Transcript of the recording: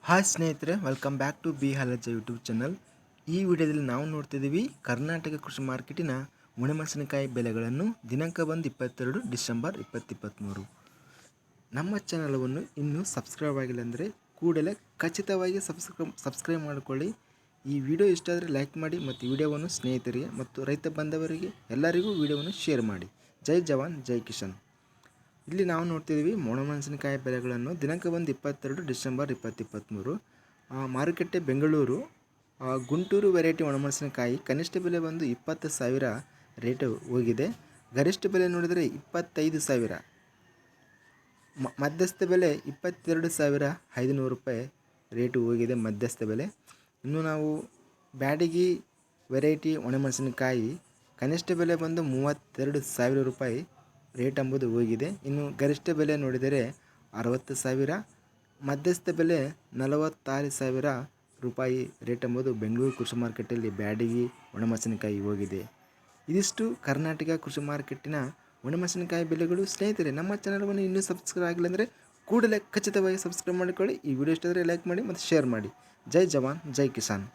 Hi ಸ್ನೇಹಿತರೆ, welcome back to B Halajja YouTube channel. ಈ ವಿಡಿಯೋದಲ್ಲಿ ನಾವು ನೋಡ್ತಿದ್ದೀವಿ ಕರ್ನಾಟಕ ಕೃಷಿ ಮಾರ್ಕೆಟಿನ ಒಣಮೆಣಸಿನಕಾಯಿ ಬೆಲೆಗಳನ್ನು ದಿನಾಂಕ 22 ಡಿಸೆಂಬರ್ 2023. ನಮ್ಮ ಚಾನಲವನ್ನು ಇನ್ನೂ ಸಬ್ಸ್ಕ್ರೈಬ್ ಆಗಿಲ್ಲ ಅಂದರೆ ಕೂಡಲೇ ಖಚಿತವಾಗಿ ಸಬ್ಸ್ಕ್ರೈಬ್ ಮಾಡಿಕೊಳ್ಳಿ. ಈ ವಿಡಿಯೋ ಇಷ್ಟ ಆದರೆ ಲೈಕ್ ಮಾಡಿ ಮತ್ತು ವಿಡಿಯೋವನ್ನು ಸ್ನೇಹಿತರಿಗೆ ಮತ್ತು ರೈತ ಬಾಂಧವರಿಗೆ ಎಲ್ಲರಿಗೂ ವಿಡಿಯೋವನ್ನು ಶೇರ್ ಮಾಡಿ. ಜೈ ಜವಾನ್ ಜೈ ಕಿಶನ್. ಇಲ್ಲಿ ನಾವು ನೋಡ್ತಿದ್ದೀವಿ ಒಣಮೆಣಸಿನಕಾಯಿ ಬೆಲೆಗಳನ್ನು ದಿನಾಂಕ 22 ಡಿಸೆಂಬರ್ 2023. ಮಾರುಕಟ್ಟೆ ಬೆಂಗಳೂರು ಗುಂಟೂರು ವೆರೈಟಿ ಒಣಮೆಣಸಿನಕಾಯಿ ಕನಿಷ್ಠ ಬೆಲೆ ಬಂದು 20,000 ರೇಟ್ ಹೋಗಿದೆ. ಗರಿಷ್ಠ ಬೆಲೆ ನೋಡಿದರೆ 25,000. ಮಧ್ಯಸ್ಥ ಬೆಲೆ 22,500 ರೂಪಾಯಿ ರೇಟು ಹೋಗಿದೆ ಮಧ್ಯಸ್ಥ ಬೆಲೆ. ಇನ್ನು ನಾವು ಬ್ಯಾಡಗಿ ವೆರೈಟಿ ಒಣಮೆಣಸಿನಕಾಯಿ ಕನಿಷ್ಠ ಬೆಲೆ ಬಂದು 32,000 ರೂಪಾಯಿ ರೇಟ್ ಎಂಬುದು ಹೋಗಿದೆ. ಇನ್ನು ಗರಿಷ್ಠ ಬೆಲೆ ನೋಡಿದರೆ 60,000, ಮಧ್ಯಸ್ಥ ಬೆಲೆ 46,000 ರೂಪಾಯಿ ರೇಟ್ ಎಂಬುದು ಬೆಂಗಳೂರು ಕೃಷಿ ಮಾರ್ಕೆಟಲ್ಲಿ ಬ್ಯಾಡಗಿ ಒಣಮೆಣಸಿನಕಾಯಿ ಹೋಗಿದೆ. ಇದಿಷ್ಟು ಕರ್ನಾಟಕ ಕೃಷಿ ಮಾರ್ಕೆಟಿನ ಒಣಮೆಣಸಿನಕಾಯಿ ಬೆಲೆಗಳು. ಸ್ನೇಹಿತರೆ, ನಮ್ಮ ಚಾನಲನ್ನು ಇನ್ನೂ ಸಬ್ಸ್ಕ್ರೈಬ್ ಆಗಿಲ್ಲ ಅಂದರೆ ಕೂಡಲೇ ಖಚಿತವಾಗಿ ಸಬ್ಸ್ಕ್ರೈಬ್ ಮಾಡಿಕೊಳ್ಳಿ. ಈ ವಿಡಿಯೋ ಇಷ್ಟ ಆದರೆ ಲೈಕ್ ಮಾಡಿ ಮತ್ತು ಶೇರ್ ಮಾಡಿ. ಜೈ ಜವಾನ್ ಜೈ ಕಿಸಾನ್.